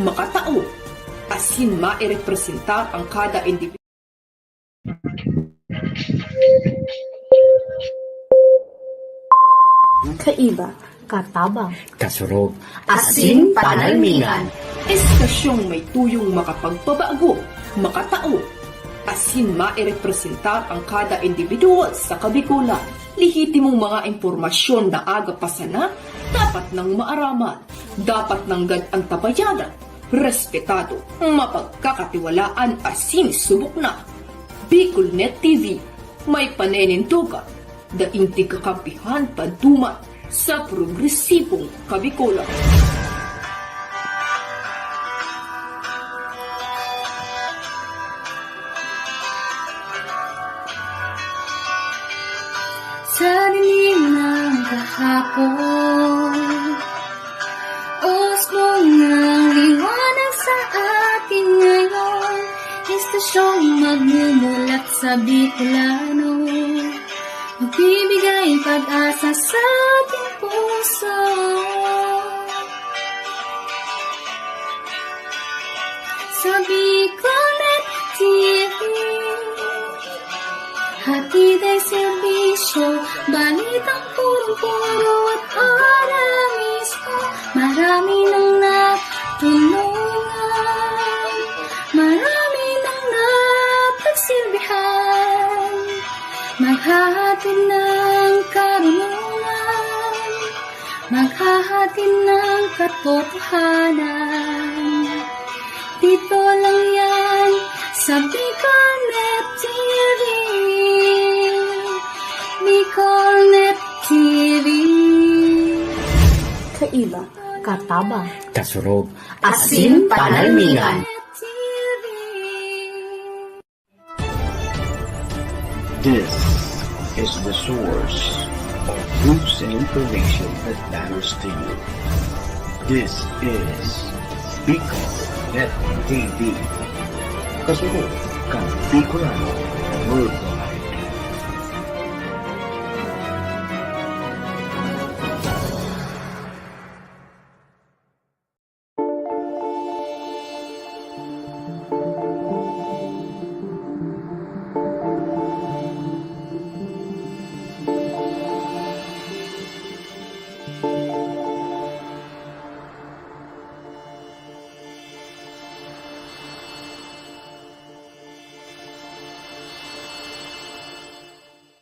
makatao, asin mairepresentar ang kada individuo. Kaiba, katabang, kasurog, asin panalmingan. Estasyong may tuyong makapagpabago, makatao, asin mairepresentar ang kada individual sa kabikulan. Lihitimong mga impormasyon na aga pasana, dapat nang maaraman, dapat nang ang tabayanan, respetado, mapagkakatiwalaan asin subok na. BicolNet TV, may panenintugan, daing kakampihan paduman sa progresibong kabikulan. Sa dilim ng kahapon, usbong ng liwanag sa atin ngayon, estasyong magmumulat sa Bicolano, magbibigay pag-asa sa ating puso. Sa BicolNet TV, hatid ay serbisyo, balitang puro-puro at para mismo. Marami nang natulungan, marami nang napagsilbihan, maghahatid ng karunungan, maghahatid ng katotohanan. Dito lang yan sa BicolNet TV. BicolNet TV. Kaiba, katabang, kasurog, asin panalmingan. This is the source of news and information that matters to you. This is BicolNet TV. Kasunod kang Bicolano Worldwide.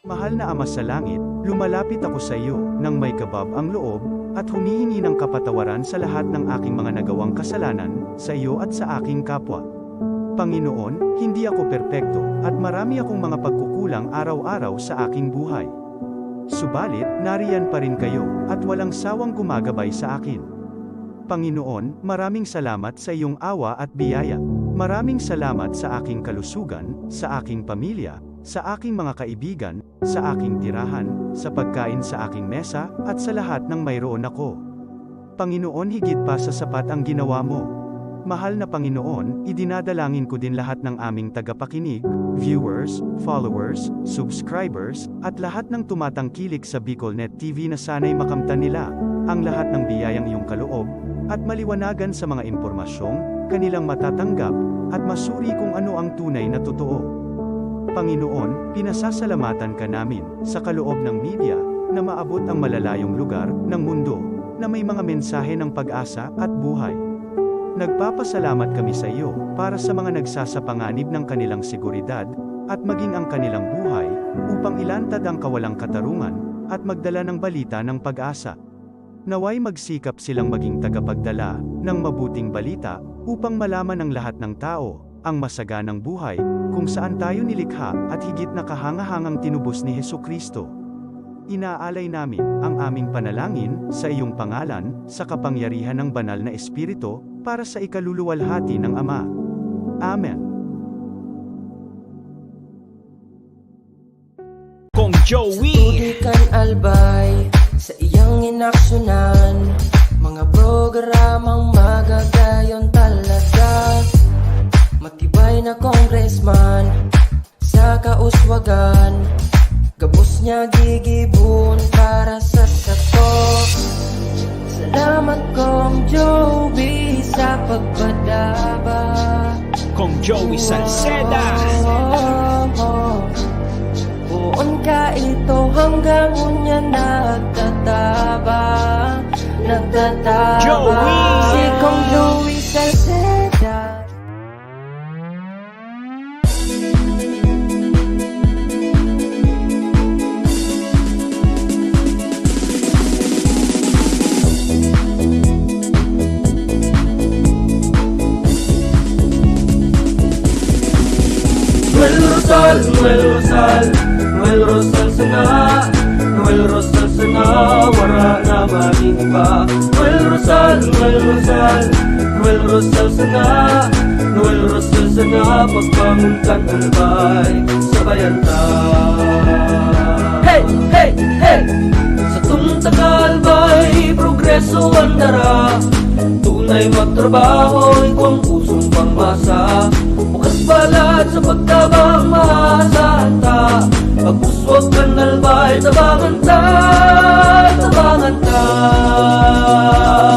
Mahal na Ama sa Langit, lumalapit ako sa iyo, nang may kabab ang loob, at humihingi ng kapatawaran sa lahat ng aking mga nagawang kasalanan, sa iyo at sa aking kapwa. Panginoon, hindi ako perpekto, at marami akong mga pagkukulang araw-araw sa aking buhay. Subalit, nariyan pa rin kayo, at walang sawang gumagabay sa akin. Panginoon, maraming salamat sa iyong awa at biyaya. Maraming salamat sa aking kalusugan, sa aking pamilya, sa aking mga kaibigan, sa aking tirahan, sa pagkain sa aking mesa, at sa lahat ng mayroon ako. Panginoon, higit pa sa sapat ang ginawa mo. Mahal na Panginoon, idinadalangin ko din lahat ng aming tagapakinig, viewers, followers, subscribers, at lahat ng tumatangkilik sa BicolNet TV na sana'y makamtan nila ang lahat ng biyayang iyong kaloob, at maliwanagan sa mga impormasyong kanilang matatanggap, at masuri kung ano ang tunay na totoo. Panginoon, pinasasalamatan ka namin, sa kaloob ng media, na maabot ang malalayong lugar, ng mundo, na may mga mensahe ng pag-asa, at buhay. Nagpapasalamat kami sa iyo, para sa mga nagsasapanganib ng kanilang seguridad, at maging ang kanilang buhay, upang ilantad ang kawalang katarungan, at magdala ng balita ng pag-asa. Naway magsikap silang maging tagapagdala, ng mabuting balita, upang malaman ng lahat ng tao, ang masaganang buhay, kung saan tayo nilikha, at higit na kahangahangang tinubos ni Hesukristo. Inaalay namin ang aming panalangin sa iyong pangalan, sa kapangyarihan ng banal na Espiritu, para sa ikaluluwalhati ng Ama. Amen. Kong Joey Tudikan albay sa iyang inaksyonan, mga programang magagayon talaga. Matibay na congressman sa kauswagan, gabos niya gigibon para sa sato. Salamat Kong Joey sa pagpadaba. Kong Joey Salceda. Buon ka ito hanggang unya nagtataba. Joey! Si Kong Joey Salceda. Noel Rosal, Noel Rosal, Noel Rosal sana, Noel Rosal sana, wala na maning iba. Noel Rosal, Noel Rosal, Noel Rosal sana, Noel Rosal sana, pagbangon kan albay, sabayan ta. Hey, hey, hey! Sa tunta kalbay, progreso ang dara. Tunay magtrabaho, ikaw ang pusong pangmasa. Bukas palad sa pagtabang maasahan ta. Pagpuswag ka nalbay, tabangan ta, tabangan ta.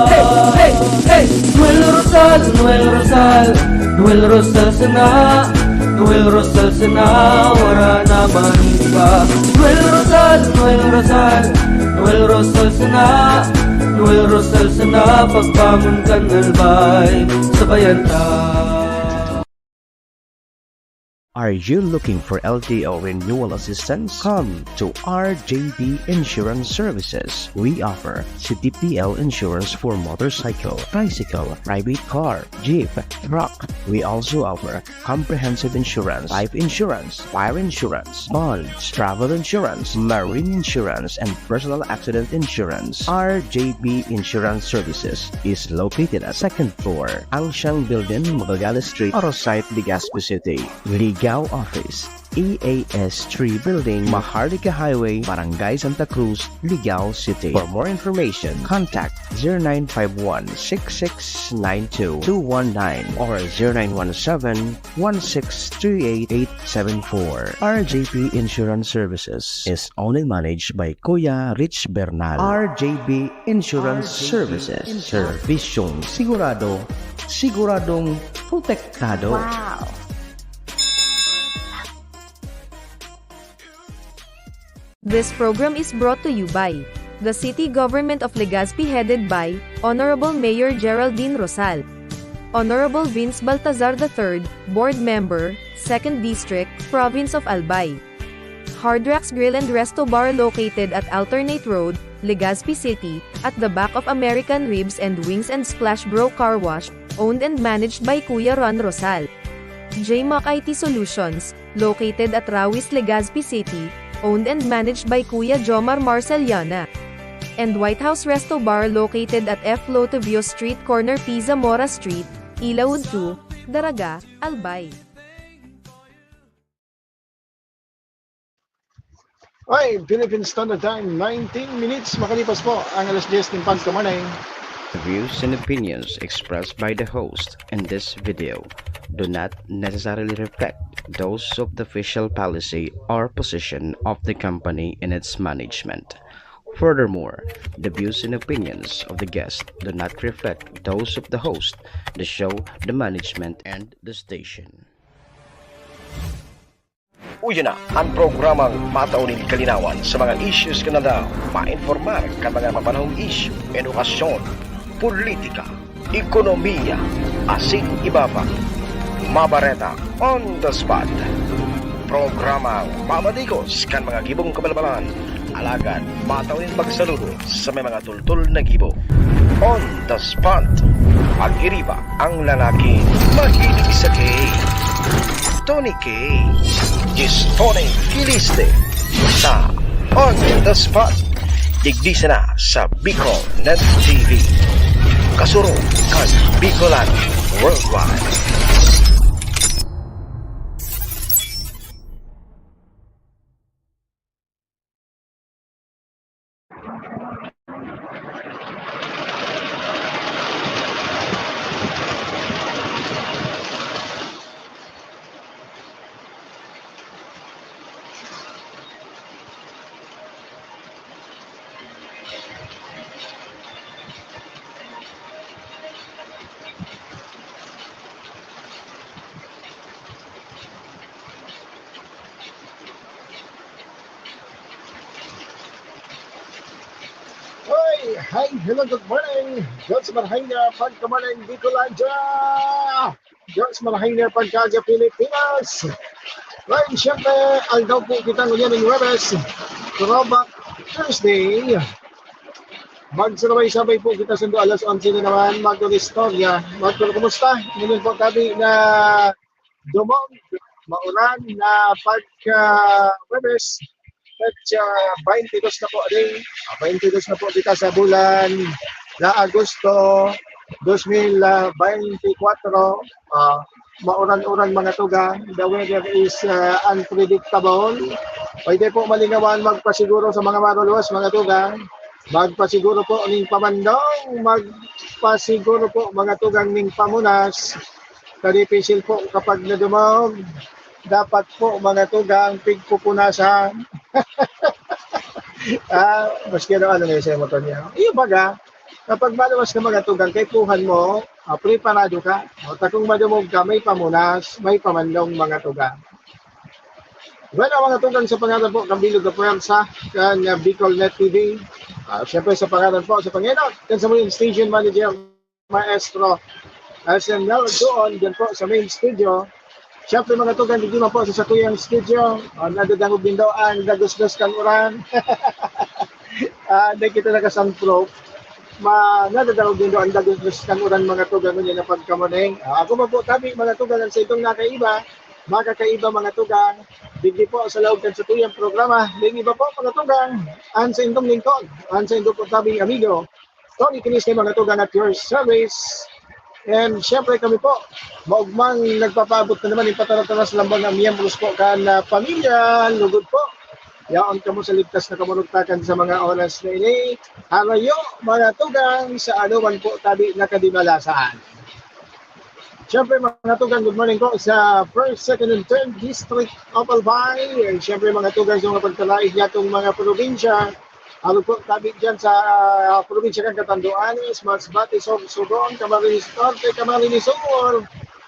Hey, hey, hey! Noel Rosal, Noel Rosal, Noel Rosal sana, Noel Rosal sana, wala na maniba. Noel Rosal, Noel Rosal, Noel Rosal sana, Noel Rosal sana, pagbangon ka nalbay, sabayan ta. Are you looking for LTO renewal assistance? Come to RJB Insurance Services. We offer CTPL insurance for motorcycle, tricycle, private car, jeep, truck. We also offer comprehensive insurance, life insurance, fire insurance, bonds, travel insurance, marine insurance, and personal accident insurance. RJB Insurance Services is located at 2nd floor, Angshan Building, Magallanes Street, Orosite, Legazpi City. Ligao Office, EAS 3 Building, Maharlika Highway, Barangay Santa Cruz, Ligao City. For more information, contact 0951-6692-219 or 0917-1638874. RJP Insurance Services is owned and managed by Kuya Rich Bernal. RJB Insurance Services. Servisyong sigurado, siguradong protektado. Wow! This program is brought to you by the City Government of Legazpi headed by Honorable Mayor Geraldine Rosal, Honorable Vince Baltazar III, Board Member, 2nd District, Province of Albay. Hardrax Grill and Resto Bar located at Alternate Road, Legazpi City, at the back of American Ribs and Wings and Splash Bro Car Wash, owned and managed by Kuya Ron Rosal. JMAC IT Solutions, located at Rawis, Legazpi City, owned and managed by Kuya Jomar Marceliana. And White House Resto Bar located at F. Lotavio Street Corner Pisa Mora Street, Ilaud 2, Daraga, Albay. Okay, Philippine Standard Time, 19 minutes makalipas po ang alas 10 ng pagkamanay. The views and opinions expressed by the host in this video do not necessarily reflect those of the official policy or position of the company and its management. Furthermore, the views and opinions of the guest do not reflect those of the host, the show, the management, and the station. Uyo na ang programang mataunin kalinawan sa mga issues ka na daw ma-informar ka mga mapanahong issue, edukasyon, politika, ekonomiya, asin iba pa. Mabareta on the spot. Programang mamadikos kan mga gibong kabalbalan, alagad mataunin magsaludo sa may mga tultul na gibo. On the spot. Pag-iriba ang lalaking mahilig sa K. Tony K. Gistone Kiliste sa On the Spot. Digdisa na sa Bicol Net TV. Kasuro kan Bicolan Worldwide. Hi, hello, good morning. Diyos marahay na pagkamalang Bicolanja. Diyos marahay na pagkaga Pilipinas. Right, siyempre, aldaw po kita ngayon ng Webes. Throwback Thursday. Magsabay-sabay po kita sa alas 11 na naman. Magdol-istorya. Kumusta? Ngayon po tabi na dumog, mauran na pagka-Webes. At 22 na po din. 22 na po kita sa bulan na Agosto 2024. Mauran-uran mga tuga. The weather is unpredictable. Pwede po malingawan magpasiguro sa mga maruluwas mga tuga. Magpasiguro po ning pamandong. Magpasiguro po mga tugang ning pamunas. Kadipisil po kapag nadumog. Dapat po mga tugang pigpupunasan. Maski ano na yung motor niya. Iyo baga, kapag malawas ka mga tugang, kay puhan mo, preparado ka. O takong madumog ka, may pamunas, may pamandong mga tugang. Bueno, mga tugang sa pangalan po, Kambilog na Puwersa, kan Bicol Net TV. Siyempre sa pangalan po, sa Panginoon, kan sa main station manager, Maestro SML doon, dyan po sa main studio. Siyempre mga tugang, hindi man po sa sakuyang studio. Nadadangog din daw ang dagos-dos kanuran. Hindi kita nakasoundproof. Nadadangog din daw ang dagos-dos kanuran mga tugang nyo na pagkamuning. Ako pa po tabi mga tugang sa itong nakaiba. Makakaiba mga tugang. Bigli po sa loob ng sakuyang programa. Bigli ba po mga tugang? An sa itong lingkod. An sa itong po tabi amigo. Tony Kinis mga tugang at your service. And syempre kami po, maugmang nagpapaabot na naman yung patara-taras lambang ng miyembros po kan pamilya, lugod po. Yaon kamo sa ligtas na kamurugtakan sa mga oras na ini. Harayo, mga tugang, sa anuman po tabi nakadimalasaan. Syempre mga tugang, good morning po sa 1st, 2nd, and 3rd District of Albay. And syempre mga tugang sa mga pagkalaid niya itong mga probinsya. Ano po tabi dyan sa probinsya ng Catanduanes, Masbate, Sorsogon, Camarines Norte, Camarines Sur.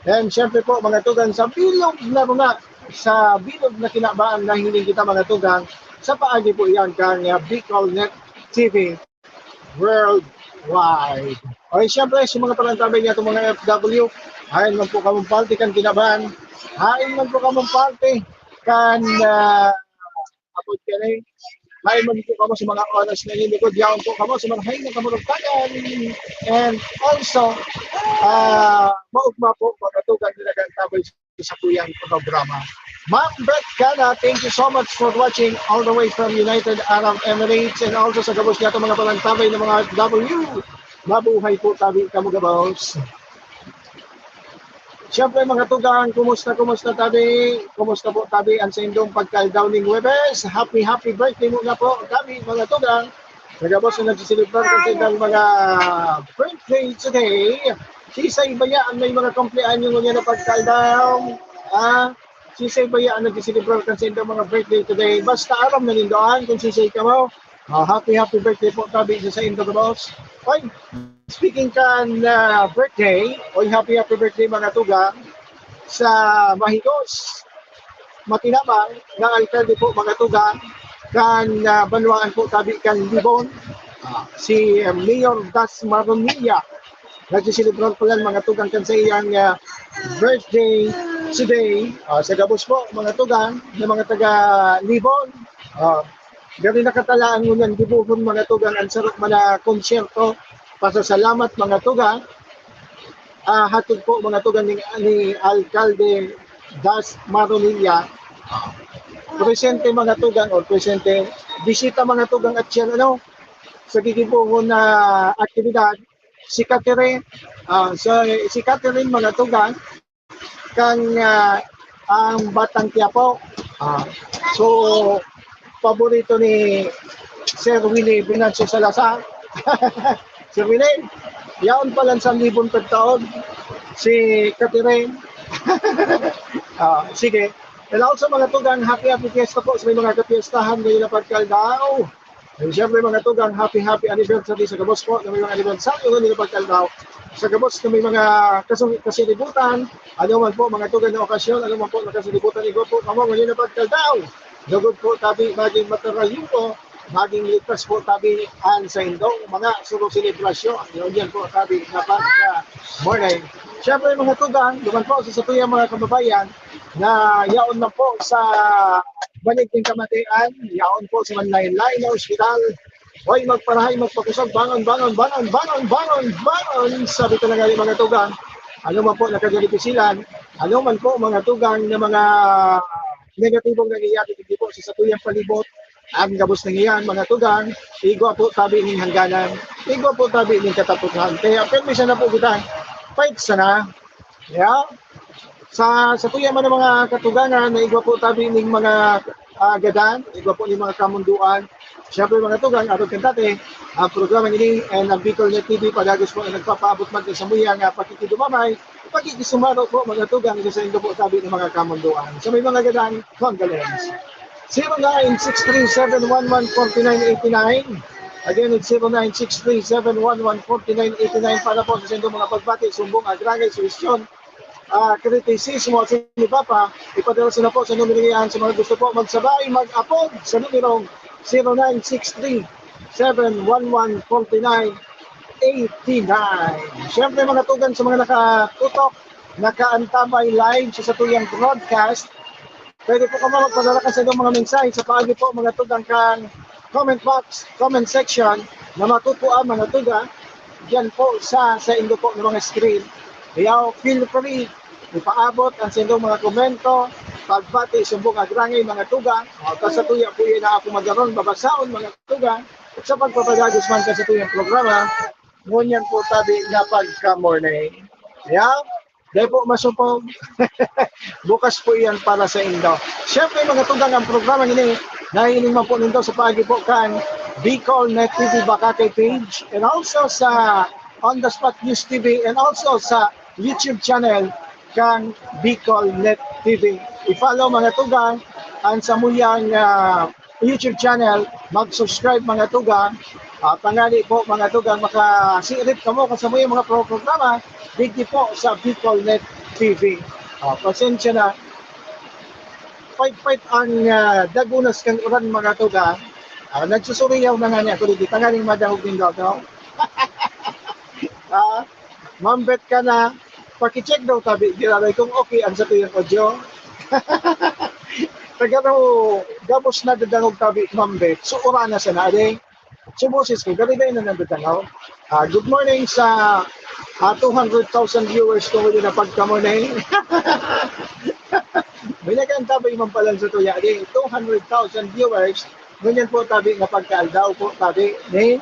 And syempre po mga tugang sa bilog na runa, sa bilog na kinabaan na hiling kita mga tugang, sa paagi po yan kang Bicol Net TV Worldwide. Okay, syempre sa mga palantabay niya itong mga FW, hain man po kamong party kan kinabaan, hain man po kamong party kan apod ka na may man po kamo sa mga oras na nilikod, yaon po kamo sa mga hay na kamurugtagan. And also, maugma po mga tugang nilagang tabay sa kuyang programa. Ma'am Brett Cana, thank you so much for watching all the way from United Arab Emirates and also sa gabos niya mga palantabay ng mga W. Mabuhay po tabi kamo gabos. Siyempre mga tugang, kumusta tabi? Kumusta po tabi ang sa indong pagkaldaw ng Webes? Happy birthday muna po tabi mga tugang. Nagabos na nagsisilipar kasi ng mga birthday today. Sisay Bayaan may mga kumpleanyo niya na pagkaldaw. Sisay Bayaan nagsisilipar kasi ng mga birthday today. Basta aram na nindoan kung sisay ka mo. Happy birthday po tabi sa indong boss. Oy, speaking kan birthday, oy happy birthday mga tugang sa Mahigos, Matinabang, ng alkalde po mga tugang, kan Banwaan po tabi kan Libon, si Mayor Das Maronilla. Nagsisilibran po lang mga tugang kan sa iyang birthday today. Sa gabos po mga tugang, ng mga taga Libon. Gari nakatalaan mo ng dibuhon mga tugang ang sarap mga konsyerto. Pasasalamat mga tugang. Hatod po mga tugang ni Alcalde Das Maronilla. Presente mga tugang o presente. Bisita mga tugang at siya sa gigibuhon na aktibidad. Si Catherine, si Catherine mga tugang kang ang Batang Quiapo. So paborito ni Sir Willie Binancio Salazar. Sir Willie, yaon pa lang 1,000 per taon. Si Catherine. Sige. And also mga tugang, happy fiesta po sa may mga kapiestahan ngayon na pagkaldaw. And syempre mga tugang, happy anniversary sa Gabos po na may mga anniversary ngayon na pagkaldaw. Sa Gabos na may mga kasilibutan, ano man po mga tugang na okasyon, ano man po na kasilibutan ni Gopo, kamo ngayon na pagkaldaw. Lugod po tabi maging matarayuko maging ligtas po tabi an sa indong mga suro selebrasyon. Yan po tabi na pagka morning. Siyempre mga tugang, duman po sa satuyang mga kababayan na yaon na po sa balik ng kamatian, yaon po sa manlain-lain na ospital. Hoy, magparahay, magpakusog, bangon, sabi talaga yung mga tugang. Ano man po nakagalipissilan, ano man po mga tugang na mga negatibong nangyayari hindi po sa satuyang palibot, ang gabos ng iyan, mga tugang, igwa po tabi ng hangganan, igwa po tabi ng katapusan. Kaya permisa na po kita, fight sana. Yeah? Sa tuya man ng mga katugangan, na igwa po tabi ng mga gadan, igwa po ng mga kamunduan. Siyempre mga tugang, atong kantate, ang programa nini and ang Bicol Net TV padagos po na nagpapaabot man sa muya nga pakikidumamay, pakikisumaro po mga tugang sa indo po tabi ng mga kamunduan. Sa may mga gadan, condolence. 0963-711-4989. Again, it's 0963-711-4989 para po sa indo mga pagbati, sumbong, agrangay, solusyon, kritisismo at sinibapa, ipadala sila po sa numero yan sa mga gusto po magsabay, mag-upload sa numero 0963-711-4989. Siyempre mga tugan sa mga nakatutok, nakaantabay live sa satuyang broadcast, pwede po kamo magpadala ka sa mga mensahe sa paagi po mga tugang kang comment box, comment section na matutuan mga tuga dyan po sa indo po ng mga screen. Kaya feel free, ipaabot ang sindong mga komento, pagbati, sumbong agrangay mga tugang, sa tuya po yun na ako magaron, babasaon mga tugang, at sa pagpapadagos man ka sa tuyang programa, ngunyan po tabi na pagka-morning. Kaya, dahil po masupog, bukas po yan para sa indo. Siyempre mga tugang ang programa nini, nahiling man po nindo sa paagi po kan Bicol Net TV Bakakay page, and also sa On The Spot News TV, and also sa YouTube channel kang Bicol Net TV. I-follow mga tugang ang samuyang YouTube channel, mag-subscribe mga tugang. Pangali po mga tugang, makasirip ka mo kasamuyang mga programa digdi po sa Bicol Net TV. Pasensya na. Fight ang dagunas kang uran mga tugang. Nagsusuriyaw na nga niya, kundi tangaling madahog din daw. No? Mambet ka na, pakicheck daw tabi, ginalay kung okay ang sa tuyang audio. Tagaraw, gabos na dadangog tabi, mambet, so urana sa naade. So boses ko, galiday na nandadangaw. Good morning sa 200,000 viewers ko rin na pagka-morning. May nagkantabay man pala sa tuya, 200,000 viewers, ngunyan po tabi nga pagka-aldaw po tabi, ni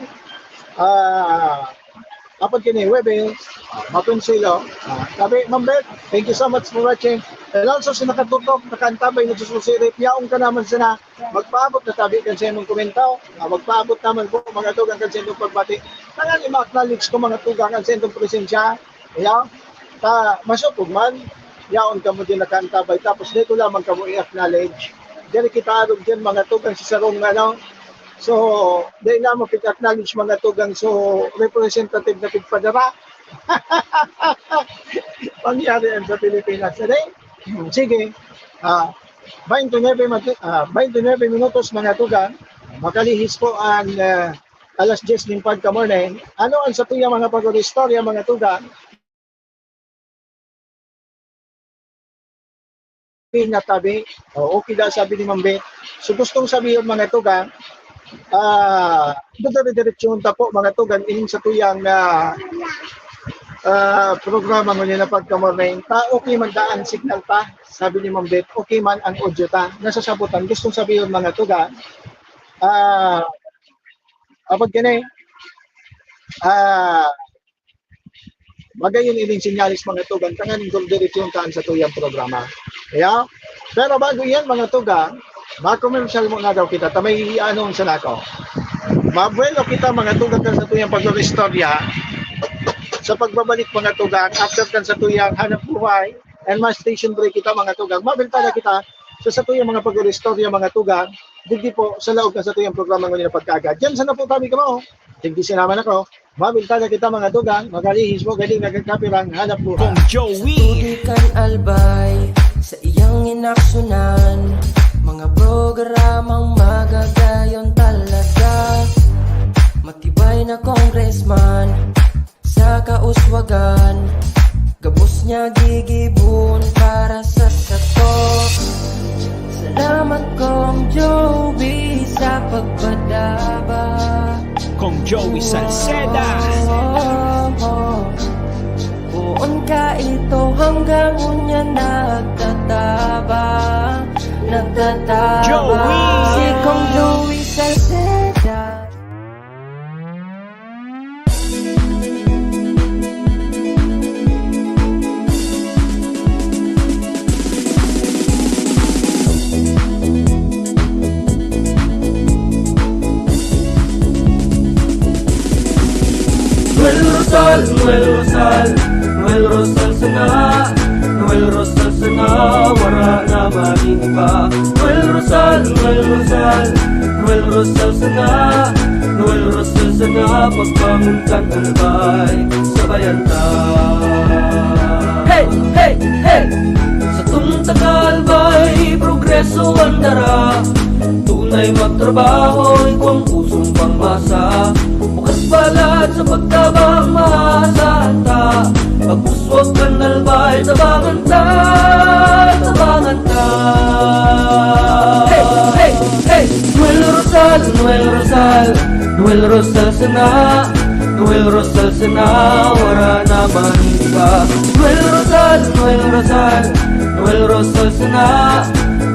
kapag kini Webes, Mapunsilo. Sabi, Ma'am Beth, thank you so much for watching. And also sa nakatutok, nakantabay, nagsususirip, yaong ka naman sana, magpaabot na tabi kan sa imong komentaw, magpaabot naman po mga tugang kan sa imong pagbati. Tangan i-acknowledge ko mga tugang kan sa imong presensya. Kaya, masupog man, yaon ka mo din nakantabay, tapos dito lamang ka mo i-acknowledge. Diyan kita arog dyan mga tugang sa sarong ano. So, dahil na mo pig-acknowledge mga tugang, so representative na pigpadara. Pangyari yan sa Pilipinas. Sige, 29 minutos mga tugang, makalihis po ang alas 10 ng pagka-morning. Ano ang sa tuyang mga pag-istorya mga tugang? Pinatabi, okay daw sabi ni Ma'am Beth. So gustong sabihin mga tugang, diretso ta po mga tugan ining sa tuyang programa mo niya na pagka-morning. Okay man daan signal pa, sabi ni Ma'am Beth, okay man ang audio ta. Nasasabutan, gustong sabihin mga tugan, kapag kini, magayon ining sinyalis mga tugan, tanganing diretso taan sa tuyang programa. Kaya, pero bago yan mga tugan, ma-commercial mo na daw kita, tamay anong sa nako. Mabuelo kita mga tugang kan sa tuyang pag-istorya, sa pagbabalik mga tugang, after kan sa tuyang hanap buhay, and mas station break kita mga tugang, mabenta na kita sa tuyang mga pag-istorya mga tugang, digdi po sa laog kan sa tuyang programa ng pagkaagad. Diyan sana po kami kamo, digdi sinaman ako, mabenta na kita mga tugang, magalihis mo, galing nagkakapirang hanap buhay. Joey! Tudikan albay, sa iyang inaksyonan, mga programang magagayon talaga. businessman sa kauswagan, gabos niya gigibon para sa sato. Salamat kong Joey sa pagpadaba. Kong Joey Salceda. Buon ka ito hanggang unya nagtataba. Joey! Si Kong Joey Salceda. Noel Rosal, Noel Rosal, Noel Rosal sana, Noel Rosal sana, wala na maging iba. Noel Rosal, Noel Rosal, Noel Rosal sana, Noel Rosal sana, pagbangon kang albay, sabayan ta. Hey, hey, hey! Sa tunta kalbay, progreso ang dara, tunay magtrabaho, ikaw ang pusong pangmasa. Bukas palad sa pagtabang maasahan ta, pagpuswag kang albay, tabangan ta, tabangan ta. Hey, hey, hey! Noel Rosal, Noel Rosal, Noel Rosal sana, Noel Rosal sana, wala na maniba. Noel Rosal, Noel Rosal, Noel Rosal sana,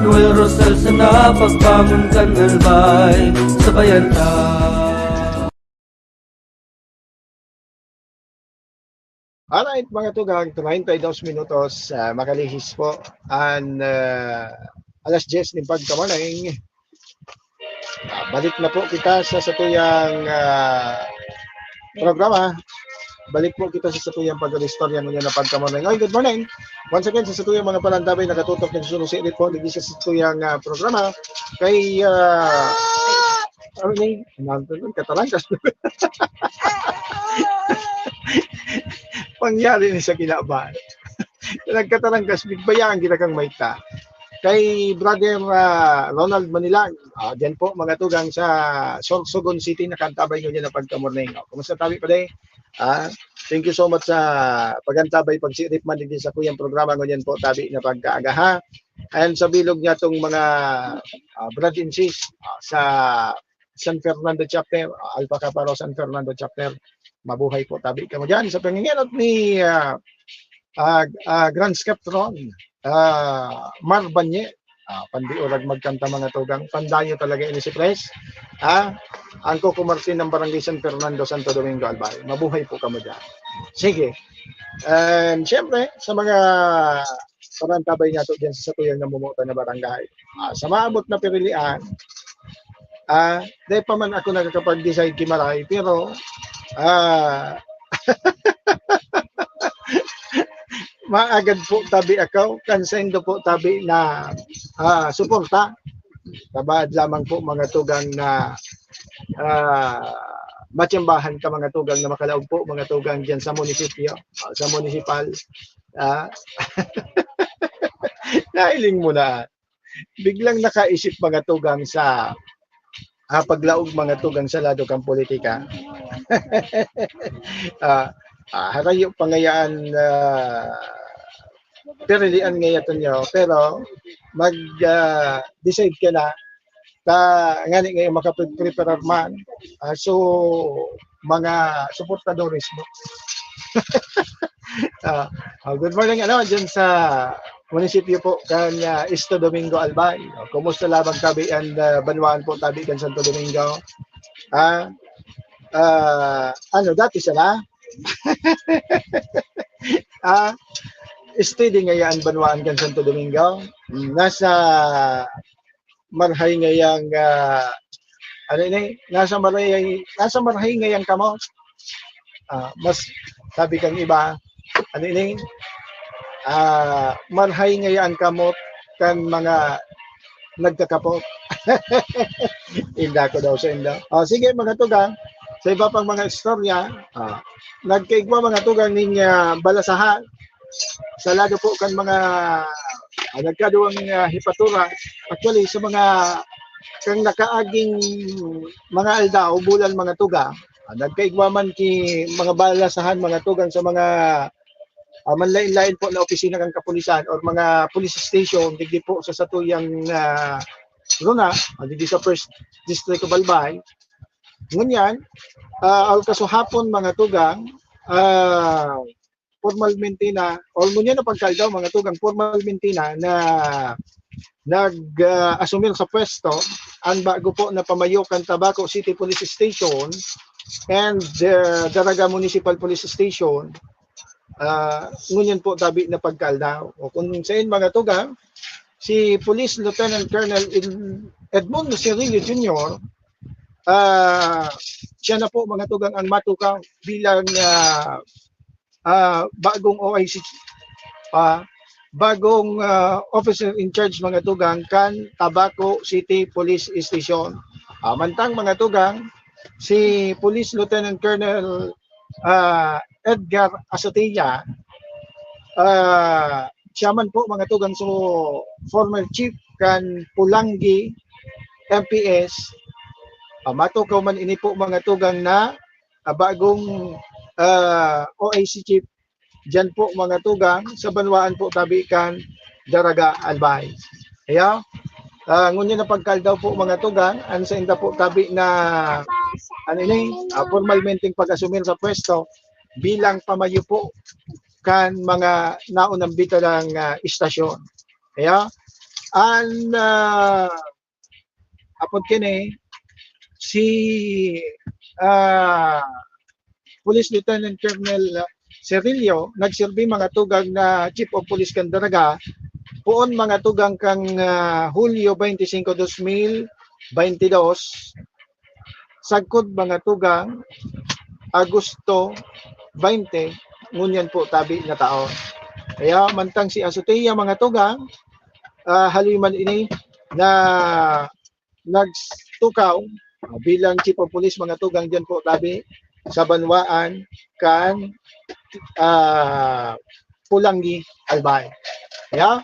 Noel Rosal sana, pagbangon kang albay, sabayan ta. Alright mga tugang, 92 minutos, makalihis po ang alas 10 ng pagkamaning. Balik na po kita sa satuyang programa. Balik po kita sa satuyang pag-istorya ngayon na pagkamaning. Oy, good morning! Once again, sa satuyang mga palandabay, nakatutok ng sunusilit po, naging sa satuyang programa. Kay, ano yung, katarangkas. Pangyari ni sa kinabahan. Nagkatarangkas, bigbayaan kita kang maita. Kay Brother Ronald Manilang, dyan po mga tugang sa Sorsogon City, nakantabay nyo dyan na pagkamorning. Kumusta tabi pa day? Thank you so much sa pagantabay, pagsirip man din sa kuyang programa nyo po tabi na pagkaagaha. And sa bilog niya itong mga brad and sis sa San Fernando chapter, Alpha Caparo San Fernando chapter. Mabuhay po tabi ka mo dyan sa panginginot ni Grand Skeptron Mar Banye, pandiurag magkanta mga tugang, pandayo talaga ini si Pres, ang kukumarsin ng Barangay San Fernando, Santo Domingo, Albay. Mabuhay po ka mo dyan. Sige. And syempre sa mga parantabay nato dyan sa satuyang namumuta na barangay, sa maabot na pirilian, dahil pa man ako nakakapag-decide kimaray, pero maagad po tabi ako, kansendo po tabi na suporta. Tabad lamang po mga tugang na matiyambahan ka mga tugang na makalaog po mga tugang dyan sa munisipyo, sa municipal. Nailing mo na. Biglang nakaisip mga tugang sa paglaog mga tugang sa lado kang politika. Harayo pangayaan perilian ngayon nyo, pero mag-decide ka na ngani ngayon makapreparar man, so mga supportadores mo. Good morning dyan sa munisipyo po kan Santo Domingo, Albay. Kumusta labang tabi and banwaan po tabi kan Santo Domingo? Dati sila steady ngayaan banwaan kan Santo Domingo. Nasa marhay ngayang nasa marhay ngayang kamo. Mas sabi kang iba marhay ngayaan kamot kan mga nagkakapot. Inda ko daw sa inda. Sige mga tugang, sa iba pang mga istorya, nagkaigwa mga tugang ninya balasahan. Sa lado po kan mga nagkaduwang hipatura. Actually, sa mga kang nakaaging mga aldaw, bulan mga tuga, Nagkaigwaman ki mga balasahan mga tugang sa mga manlain-lain po na opisina ng kapulisan or mga police station digdi po sa satuyang Luna, digdi sa first district of Albay. Ngunyan, ang kasuhapon mga tugang, formalmente na, or ngunyan na pagkaldaw mga tugang, formalmente na nag-asumir sa pwesto ang bago po na pamayokan Tabaco City Police Station and Daraga Municipal Police Station. Ngunyan po tabi na pagkaldaw. O kung saan mga tugang, si Police Lieutenant Colonel Edmundo Cirillo Jr., siya na po mga tugang ang matukaw bilang bagong OIC, bagong officer in charge mga tugang kan Tabaco City Police Station. Mantang mga tugang, si Police Lieutenant Colonel Edgar Asotilla, siya man po mga tugang so former chief kan Pulangi MPS, matukaw man ini po mga tugang na bagong OIC chief dyan po mga tugang sa banwaan po tabi kan Daraga Albay. Kaya ngunyan na pagkaldaw po mga tugang ang sa inda po tabi na formalmenteng pag-asumir sa pwesto bilang pamayo po kan mga naunang bitalang istasyon. Kaya apod kini si Police Lieutenant Colonel Cirillo nagsilbi mga tugang na Chief of Police kan Daraga poon mga tugang kang Hulyo 25, 2022 sagkod mga tugang Agosto 20 ngunyan po tabi na taon. Kaya mantang si Asotilla mga tugang haliman ini na nagtukaw bilang Chief of Police mga tugang dyan po tabi sa banwaan kan Pulangi Albay. Yeah?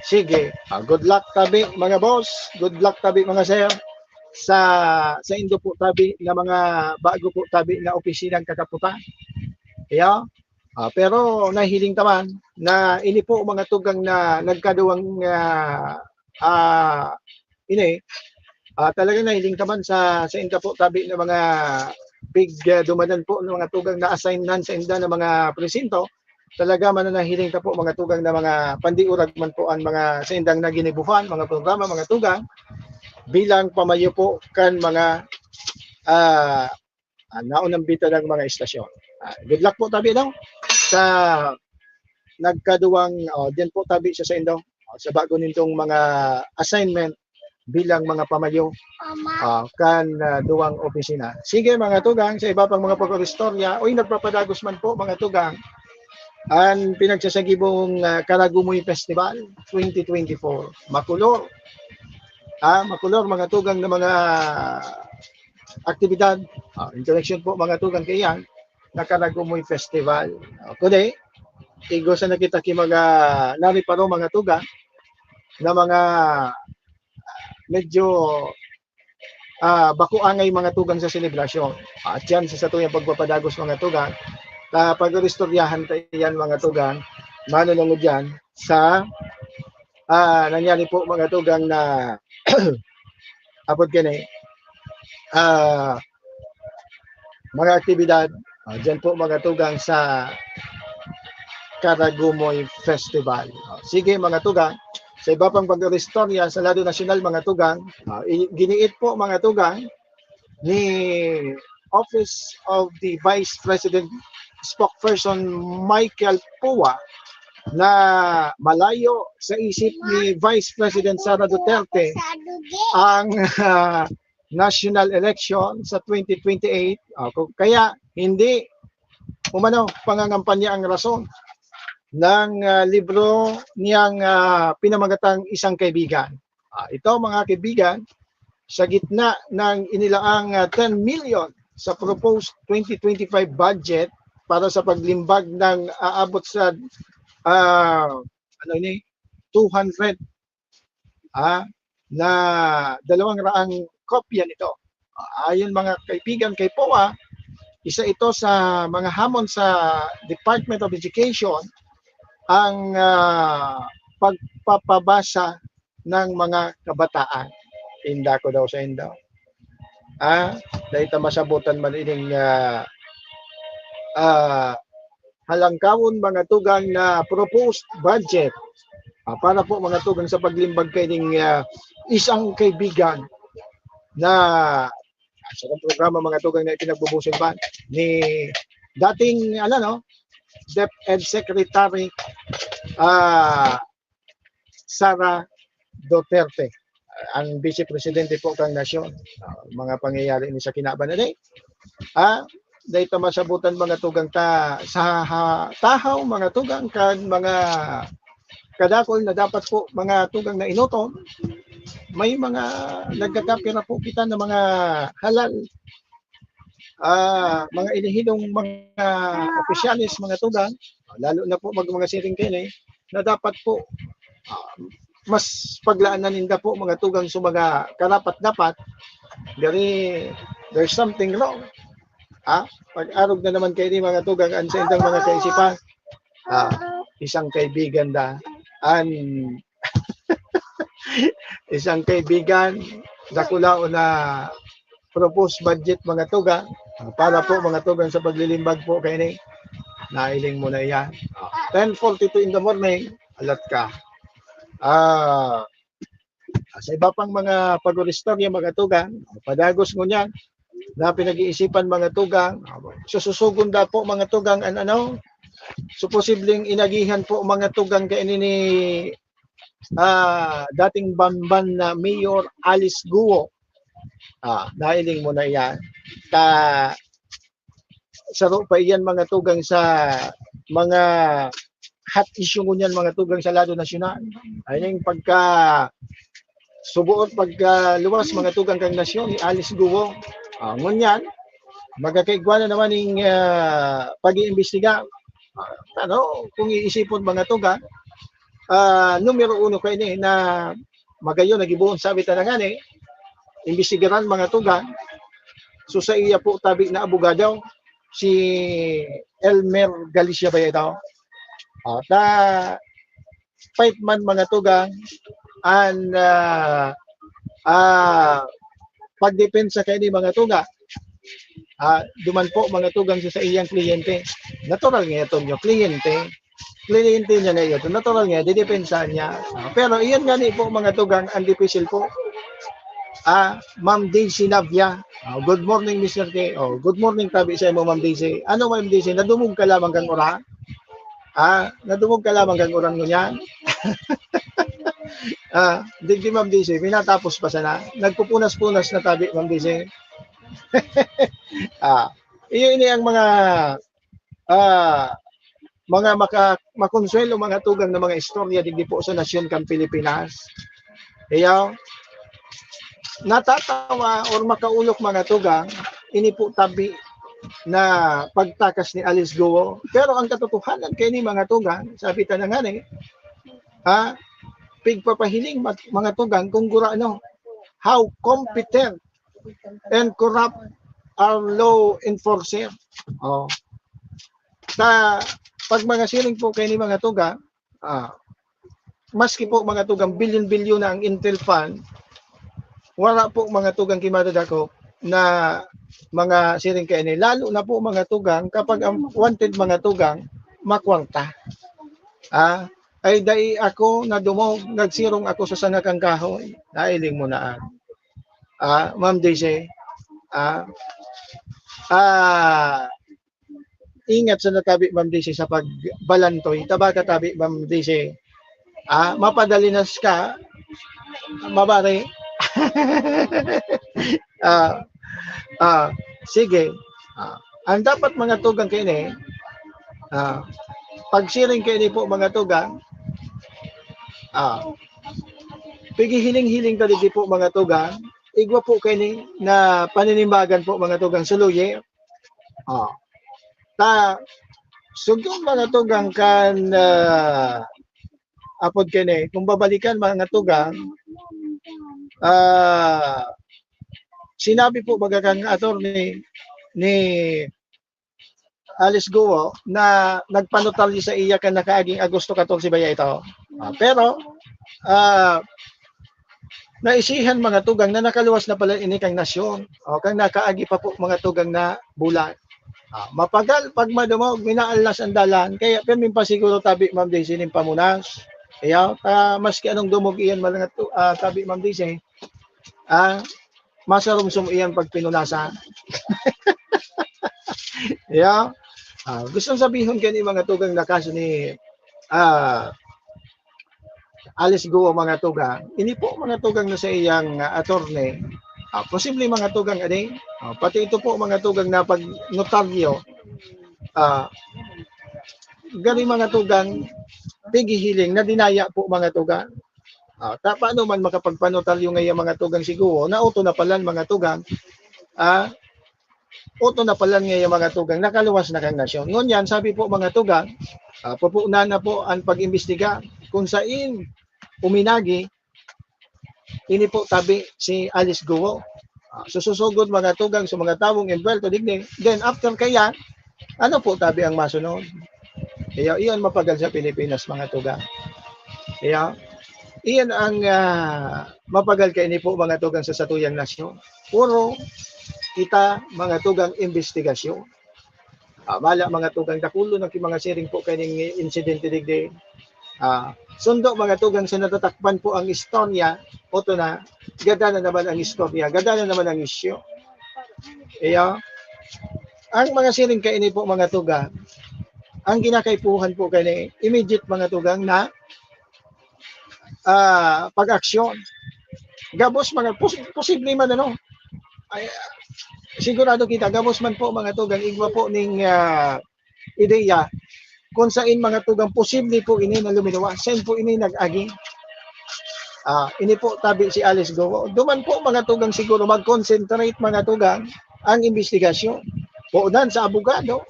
Sige. Good luck tabi mga boss. Good luck tabi mga sir. Sa indo po tabi na mga bago po tabi na opisinang kakaputan. Yeah? Pero nahiling taman na ini po mga tugang na nagkaduwang talaga nahiling taman sa inda po tabi na mga big dumadan po ng mga tugang na assignan sa inda ng mga presinto. Talaga mananahiling ta po mga tugang na mga pandiurag man po ang mga sa indang na ginibuhan, mga programa, mga tugang bilang pamayo po kan mga naunang bita ng mga istasyon. Good luck po tabi daw sa nagkaduwang diyan po tabi siya sa indo sa bago nitong mga assignment bilang mga pamayo kan duwang opisina. Sige mga tugang, sa iba pang mga pag-istorya, nagpapadagos man po mga tugang ang pinagsasagibong Karagumoy Festival 2024. Makulor. Makulor mga tugang na mga aktibidad. In connection po mga tugang kayan na Karagumoy Festival. Kundi, igo sa nakita ki mga nariparo mga tugang na mga medyo bakuangay mga tugang sa selebrasyon. At yan sa tuyang pagpapadagos mga tugang, pag-restoryahan yan mga tugang, manunungod yan sa nangyari po mga tugang na apod kini mga aktibidad dyan po mga tugang sa Karagumoy Festival. Sige mga tugang, sa iba pang pag-restorya sa lado nasyonal mga tugang, giniit po mga tugang ni Office of the Vice President Spokesperson Michael Pua na malayo sa isip ni Vice President Sara Duterte ang national election sa 2028. Kaya hindi pangangampanya ang rason ng libro niyang pinamagatang Isang Kaibigan. Ito mga kaibigan, sa gitna ng inilaang 10 million sa proposed 2025 budget para sa paglimbag ng aabot sa 200 na 200 kopya nito. Ayon mga kaibigan kay POA, isa ito sa mga hamon sa Department of Education ang pagpapabasa ng mga kabataan. Inda ko daw sa indaw. Dahil masabutan man ining halangkawon mga tugang na proposed budget para po mga tugang sa paglimbag kay ning isang kaibigan na sa programa mga tugang na ipinagbubusin pa ni dating DepEd Secretary Sara Duterte, ang Vice Presidente po kang nasyon. Mga pangyayari ni sa kinabananay. Dahil masabutan mga tugang ta sa tahaw mga tugang kan mga kadakol na dapat po mga tugang na inuton. May mga nagkakapira po kita ng mga halal, mga inihidong mga opisyalis mga tugang, lalo na po mga siring kini na dapat po mas paglaanan ninda po mga tugang sa mga karapat-dapat. There's something wrong. Pag-arog na naman kayo ni mga tugang ang sa indang mga kaisipan, isang kaibigan isang kaibigan dakulao na proposed budget mga tugang para po mga tugang sa paglilimbag po kayo ni nailing mo na yan. 10:42 in the morning, alat ka. Sa iba pang mga pag-uristorya mga tugang, padagos mo niyan na pinag-iisipan mga tugang, sususugon da po mga tugang so posibleng inagihan po mga tugang kay ni dating Bamban na Mayor Alice Guo. Nailing mo na yan. Saro pa iyan mga tugang sa mga hot issue ngunyan mga tugang sa lado nasyonal. Ayun pagka subuot pagka luwas mga tugang kang nasyon ni Alice Guo. Ngunyan magkakaigwa na naman ng pag-iimbestiga. Kung iisipon mga tugang, numero 1 kayo ni na magayon nagibuon sabi tanangan imbestigaran mga tugang. So sa iya po tabi na abogado si Elmer Galicia ba ito? Fight man mga tugang and pagdepensa kayo ni mga tugang. Duman po mga tugang sa iyang kliyente. Natural nga ito nyo, kliyente niya na ito. Natural nga, didepensa niya. Pero iyan nga ni po mga tugang, ang difficile po. Ma'am Daisy Navia. Good morning, Mr. K. Good morning tabi sa mo, Ma'am Daisy. Ano, Ma'am Daisy? Nadumog ka lamang kang ura? Nadumog ka lamang kang uran mo niyan? Di Ma'am Daisy, pinatapos pa sana. Nagpupunas-punas na tabi, Ma'am Daisy. Iyon ang mga makonsuelo mga tugang na mga istorya digdi po sa nasyon kang Pilipinas. Iyaw, natatawa or makaulok mga tugang, ini po tabi na pagtakas ni Alice Guo. Pero ang katotohanan kay ni mga tugang, sabi tanangan pigpapahiling mga tugang kung how competent and corrupt our law enforcer. Pag mga siring po kay ni mga tugang, maski po mga tugang bilyon-bilyon na ang Intel Fund, wala po mga tugang kimadadako na mga siring kay ni. Lalo na po mga tugang kapag ang wanted mga tugang makwarta. Ay dai ako na dumog, nagsirong ako sa sanakang kahoy. Nailing mo na. Ma'am Daisy, ingat sa natabi Ma'am Daisy sa pagbalantoy. Tabaka tabi Ma'am Daisy. Mapadalinas ka, mabari. Sige. Ang dapat mga tugang kayo ni, pagsiring kayo ni po mga tugang, pigihiling-hiling ka di po mga tugang, igwa po kayo ni na paninimbagan po mga tugang suluye. Sugong mga tugang kan apod kayo ni, kung babalikan mga tugang, sinabi po mga kang attorney ni Alice Guo na nagpanutalyo sa iya kan nakaaging Agosto 14 baya ito. Pero naisihan mga tugang na nakaluwas na pala ini kang nasyon. Kang nakaagi pa po mga tugang na bulan. Mapagal pag madumog minaalas ang dalan kaya permin pa siguro tabi Ma'am Daisy ning pamunas. Kaya maski anong dumog iyan malangat tabi Ma'am Daisy. Masarumsum iyan pag pinunasan. Yeah. Gusto sabihin kani mga tugang na kaso ni Alice Guo mga tugang. Ini po mga tugang na sa iyang attorney. Posible mga tugang ani. Pati ito po mga tugang na pag notaryo. Gani mga tugang pigihiling na dinaya po mga tugang. Paano man makapagpanotaryo ngayon mga tugang siguro na auto na palan mga tugang. Auto na palan ngayon mga tugang nakaluwas na kang nasyon. Ngunyan sabi po mga tugang, pupunan na po ang pag-imbestiga kung saan uminagi ini po tabi si Alice Guo. Susugod mga tugang sa mga tawong involved digni. Then after kaya ano po tabi ang masunod? Kaya iyon mapagal sa Pilipinas mga tugang. Kaya iyan ang mapagal kay ini po mga tugang sa satuyang nasyon. Puro kita mga tugang investigasyon. Mala mga tugang dakulo ng mga sharing po kaning insidente digdi. Sundo mga tugang sa natatakpan po ang istorya, oto na gada na naman ang istorya, gada na naman ang isyu. Kaya ang mga sharing kay ini po mga tugang, ang ginakaipuhan po kay immediate mga tugang na pag-aksyon. Gabos mga posible man ano. Sigurado kita gabos man po mga tugang igwa po ning ideya kung saan mga tugang posible po ini na luminawas sen po ini nag-agi. Ini po tabi si Alice Guo. Duman po mga tugang siguro mag-concentrate mga tugang ang investigasyon. Puunan sa abogado.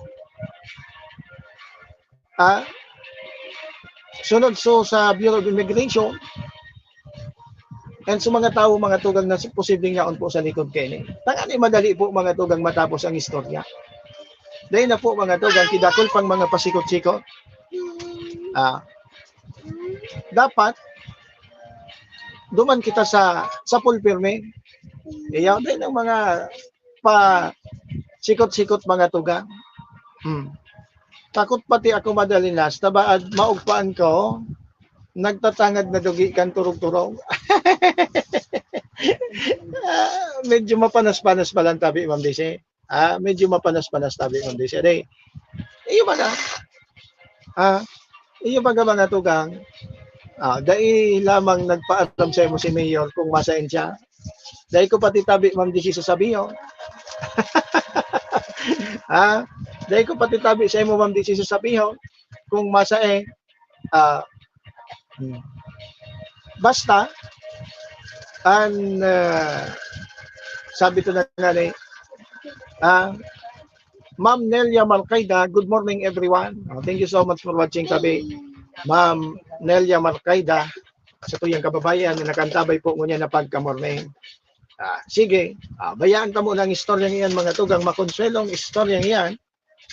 Sunod so sa Bureau of Immigration. And sa mga tao, mga tugang na posibleng yaon po sa likod kayo. Tangani madali po mga tugang matapos ang istorya. Dahil na po mga tugang, kidakol pang mga pasikot-sikot. Dapat, duman kita sa pulpirme. Kaya dahil ng mga sikot-sikot mga tugang. Takot pati ako madalinas, tabaad maugpaan ko, nagtatangad na dugi kan turog-turog. Medyo mapanas-panas pa lang tabi, Ma'am Daisy. Medyo mapanas-panas tabi, Ma'am Daisy. Iyo ba iyo ba mga tugang? Dahil lamang nagpaalam sa mo si Mayor kung masain siya. Dahil ko pati tabi, Ma'am Daisy, sasabihin. Dahil ko pati tabi sa mo, Ma'am Daisy, sasabihin kung masain. Basta ang sabi to na nga Ma'am Nelia Marcaida, good morning everyone. Thank you so much for watching tabi Ma'am Nelia Marcaida sa tuyang kababayan na nakantabay po ngunya na pagka-morning. Sige, bayaan ka mo ng istoryang iyan mga tugang, makonsuelong istoryang iyan.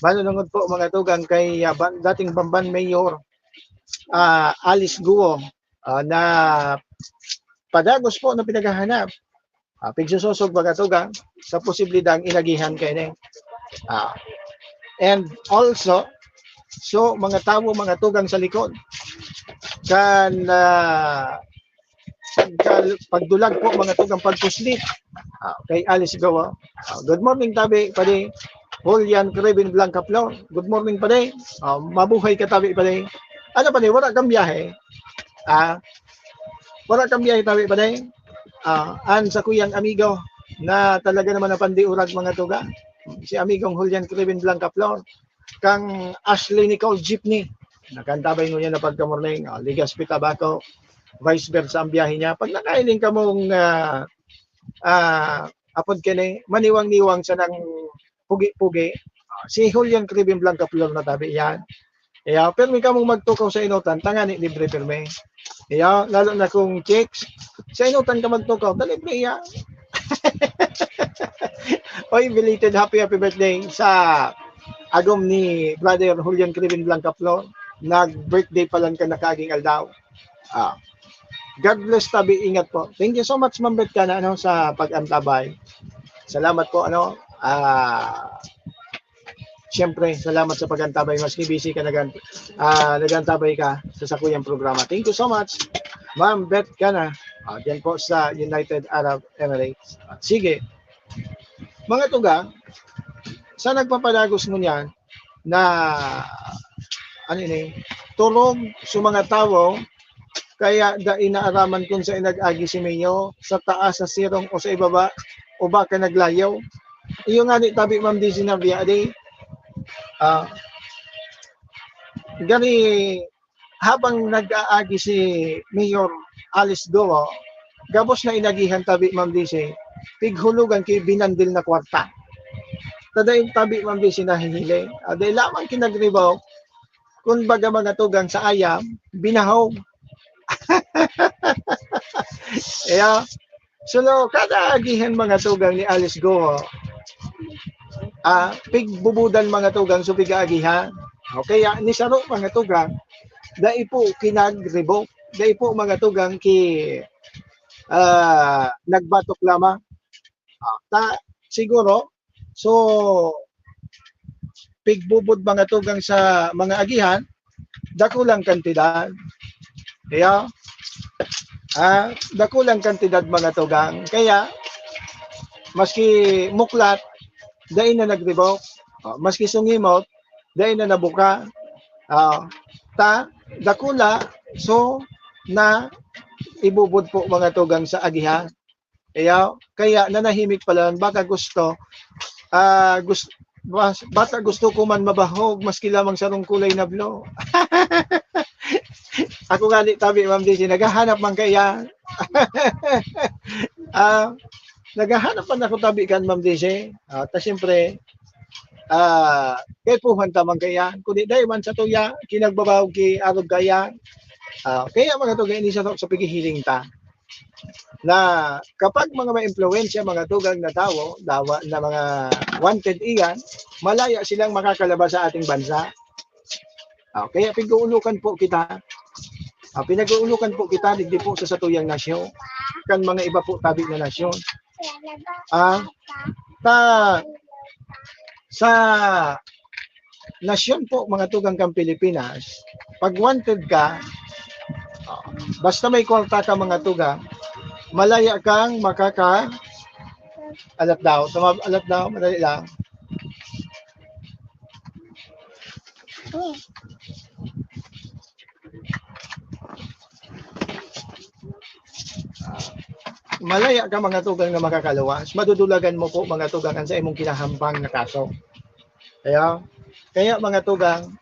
Manunungod po mga tugang kay dating Bamban Mayor Alice Guo na padagos po na pinaghahanap. Pigsusosog mga tugang sa posibilidang inagihan kayo na. And also, so mga tao, mga tugang sa likod, kan pagdulag po mga tugang pagpuslit kay Alice Guo. Good morning tabi, padi Julian Craven Blanca Flor. Good morning padi. Mabuhay ka tabi padi. Ano pa wala kang biyahe? Wala kang biyahe tabi pa din? An sa kuyang amigo na talaga naman na pandiurag mga tuga. Si amigong Julian Craven Blanca Flor. Kang Ashley Nicole Jeepney. Nakantabay mo niya na pagka-morning. Ligas Pitabako. Vice versa ang biyahe niya. Pag nakailing ka mong apod ka na, maniwang-niwang sa nang pugi-pugi. Si Julian Craven Blanca Flor na tabi yan. Kaya, permi ka mong magtukaw sa inutan, tangani libre perme. Kaya, lalo na kung chicks, sa inutan ka magtukaw, libre yan. Oy, belated happy birthday sa agom ni Brother Julian Crevin Blanca Flor, nag-birthday pa lang ka na kaging aldaw. God bless, tabi, ingat po. Thank you so much, Ma'am Bet ka na sa pag-antabay. Salamat po, siyempre, salamat sa pag-antabay. Maski busy ka, nag-antabay ka sa sakuyang programa. Thank you so much, Ma'am Bet ka na. Diyan po sa United Arab Emirates. Sige, mga tugang, sa nagpapadagos mo niyan na tulog sa mga tao, kaya da inaaraman kung sa inag-agi si Mayo sa taas, sa sirong o sa ibaba, o baka naglayaw. Iyo nga ni tabi, Ma'am, di sinabiya di gani habang nag-aagi si Mayor Alice Goa, gabos na inagihan tabi, Ma'am, di si pighulugan kay binandil na kwarta. Tadayin tabi, Ma'am, di si nahihili. Dahil lamang kinagribaw, kung baga mga tugang sa ayam, binahaw. So, kada agihan mga tugang ni Alice Goa, pigbubudan mga tugang so pig-aagihan. Kaya ni saro mga tugang, dai po kinagribo, dai po mga tugang nagbatok lamang. Siguro, so pigbubod mga tugang sa mga agihan, dakulang kantidad. Kaya, dakulang kantidad mga tugang. Kaya, maski muklat, dahil na nagribok. Maski sungimot, dahil na nabuka. Dakula, so, na ibubod po mga tugang sa agihan. Kaya nanahimik pala, baka gusto ko man mabahog, maski lamang sarong kulay na blow. Ako nga tabi, Ma'am Daisy, naghahanap man kaya. Naghahanap man ako tabi kan, Ma'am Daisy. Siyempre, kay puhan tamang kaya. Kundi dahil man sa tuya, kinagbabaw ki arog kaya. Kaya mga tugang ini sa pigihiling ta. Na kapag mga ma-impluensya, mga tugang na tao, na mga wanted iyan, malaya silang makakalabas sa ating bansa. Kaya pinag-uulukan po kita. Pinag-uulukan po kita, digdi po sa satuyang nasyon. Kan mga iba po tabi na nasyon. Sa nasyon po, mga tugang kang Pilipinas, pag wanted ka, basta may kwarta ka mga tugang, malaya kang alat daw, madali lang. Malaya ka mga tugang na makakalawas, madudulagan mo po mga tugang sa imong kinahambang na kaso. Kaya mga tugang,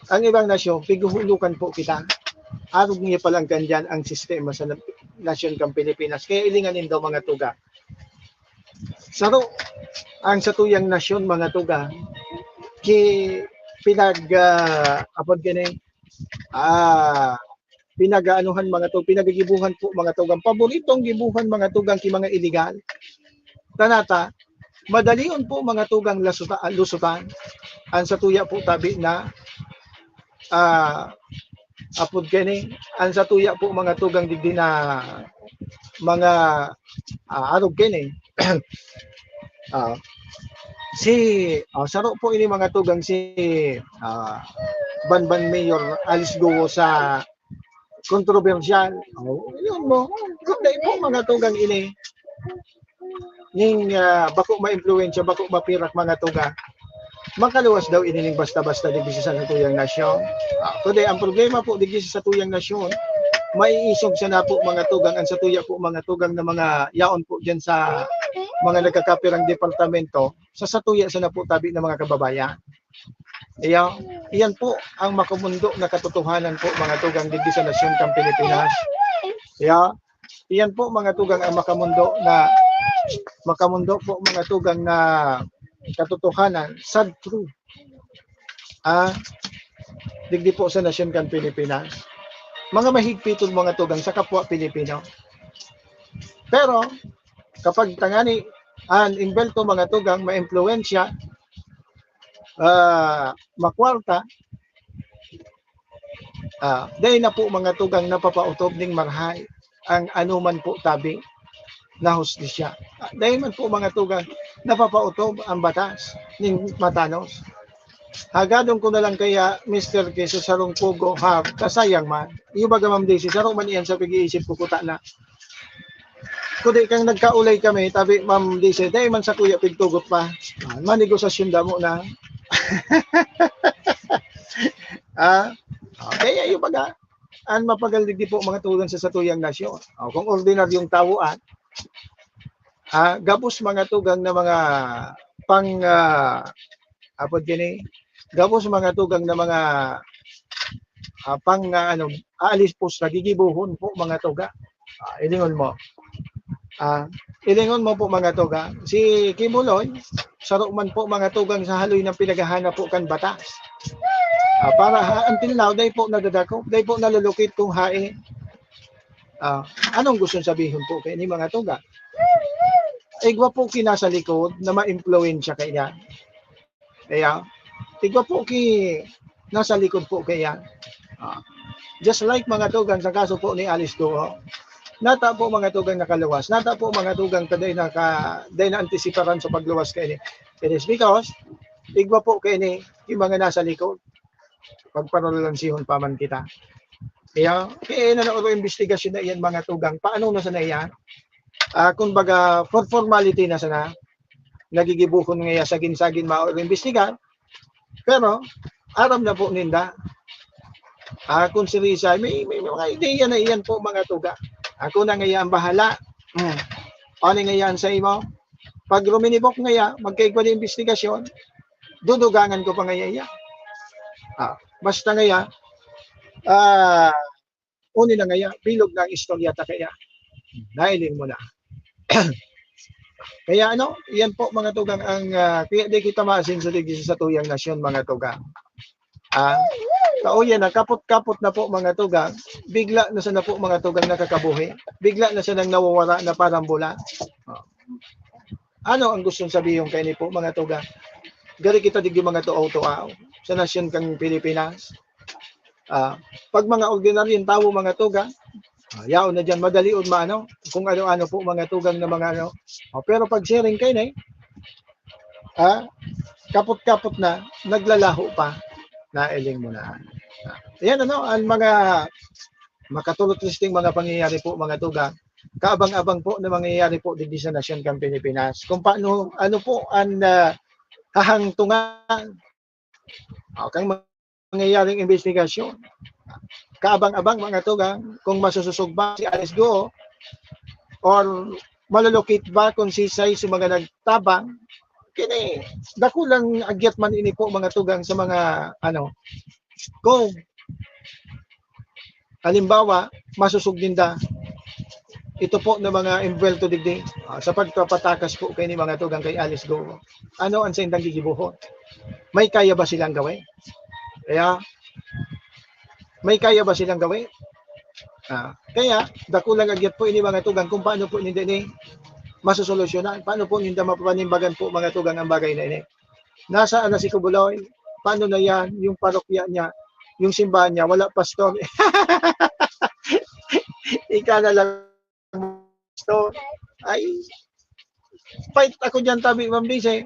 ang ibang nasyon, piguhulukan po kita. Arog niya palang ganyan ang sistema sa nasyon kang Pilipinas. Kaya ilinganin daw mga tugang. Saro, ang satuyang nasyon mga tugang, pinagaanuhan mga tugang, pinagagibuhan po mga tugang, paboritong gibuhan mga tugang ki mga illegal. Tanata, madalion po mga tugang lusutan. Ang satuya po tabi na ang satuya po mga tugang digdi na mga arog kini. Saro po ini mga tugang si Banban Mayor Alice Goa sa kontrobersyal. Yun mo. Kundi po mga tugang ini. Ning bako ma-influensya, bako mapirak mga tugang. Makaluwas daw inining basta-basta digdi sa natuyang nasyon. Kundi ang problema po digdi sa tuyang nasyon, maiisog sa na po mga tugang, ang satuya po mga tugang na mga yaon po dyan sa mga nagkakapirang departamento, sa satuya sa na po tabi ng mga kababayan. Iyan po ang makamundo na katotohanan po mga tugang digdi sa nasyon kang Pilipinas. Iyan po mga tugang ang makamundo po mga tugang na katotohanan, sad true. Digdi po sa nasyon kang Pilipinas. Mga mahigpitong mga tugang sa kapwa Pilipino. Pero kapag tangani ang imbelto mga tugang ma-impluensya, makwarta, dahil na po mga tugang napapautob ning marhay ang anuman po tabi na hustisya. Dahil man po mga tugang napapautob ang batas ning matanos. Hagadong ko na lang kaya Mr. Keso sarong pugo ha kasayang man. Iyo baga ma'am Daisy sarong man iyan sa pag-iisip ko kuta na. Kundi kang nagkaulay kami tabi ma'am Daisy dahil man sa kuya pigtugot pa. Manegosasyon damo na. Kaya iyo baga an mapagaldig di po mga tulang sa satuyang nasyon. Kung ordinaryong tawuan, gabos mga tugang na mga pang apod kini gabos mga tugang na mga aalis po sa gigibuhon po mga tuga. Ilingon mo. Ilingon mo po mga tuga. Si Kibuloy, saro man po mga tugang sa haloy ng pinaghahanap po kan batas. Para until now, dahil po nadadako, dahil po nalulukit kung hain. Anong gusto sabihin po kay ni mga tuga? Igwa po kinasa likod na ma-influensya kaya. Kaya, igwa po nasa likod po kaya. Just like mga tugang sa kaso po ni Alice Go, nata po mga tugang nakaluwas. Nata po mga tugang taday na antisiparan sa pagluwas kay ni. It is because, igwa po kay ni yung mga nasa likod. Pagparolansihon pa man kita. Kaya na investigasyon na iyan mga tugang. Paano na sana iyan? Kung baga, for formality na sana, nagigibuhon ngayon sa ginsagin ma-investigan. Pero, aram na po ninda. Kung si Risa, may mga ideya na iyan po mga tuga. Ako na ngayon bahala. Ano ngayon sa imo? Pag ruminibok ngayon, magkaigwa na investigasyon, dudugangan ko pa ngayon iyan. Basta ngayon, unin na ngayon, bilog ng istorya ta kaya. Nailin mo na. Kaya yan po mga tugang ang kaya di kita maasin sa tuyang nasyon mga tugang. Kauyan na, kapot-kapot na po mga tugang, bigla na sana po mga tugang nakakabuhi, bigla na sanang nawawala na parang bula. Ano ang gustong sabihin kayo ni po mga tugang? Gari kita digi mga tuaw-tuaw sa nasyon kang Pilipinas. Pag mga ordinaryong tao mga tugang, yaon na dyan madaliod maano kung ano-ano po mga tugang na mga pero pag sharing kayo na kapot-kapot na naglalaho pa na eling mo na. Yan ang mga makatulot-listing mga pangyayari po mga tugang. Kaabang-abang po na mangyayari po dito sa nasyon kang Pilipinas. Kung paano po ang hahangtungan kang mangyayaring investigasyon. Kaabang-abang mga tugang kung masususog ba si Alice Go or malulukit ba kung si Say sa mga nagtabang kini dakulang agyat man ini po mga tugang sa mga kung halimbawa masusog dinda ito po na mga invuelto digdi sa pagpapatakas po kay ni mga tugang kay Alice Go. Ano ang sindang gigibuhon? May kaya ba silang gawin? Kaya may kaya ba silang gawin? Kaya dakulang agyat po ini mga tugang kung paano po hindi masusolusyonan. Paano po hindi mapapanimbagan po mga tugang ang bagay na ini? Nasaan na si Kubuloy? Paano na yan? Yung parokya niya, yung simbahan niya, wala pastor. Ika na lang pastor. Ay, fight ako dyan tabi, Ma'am Dice.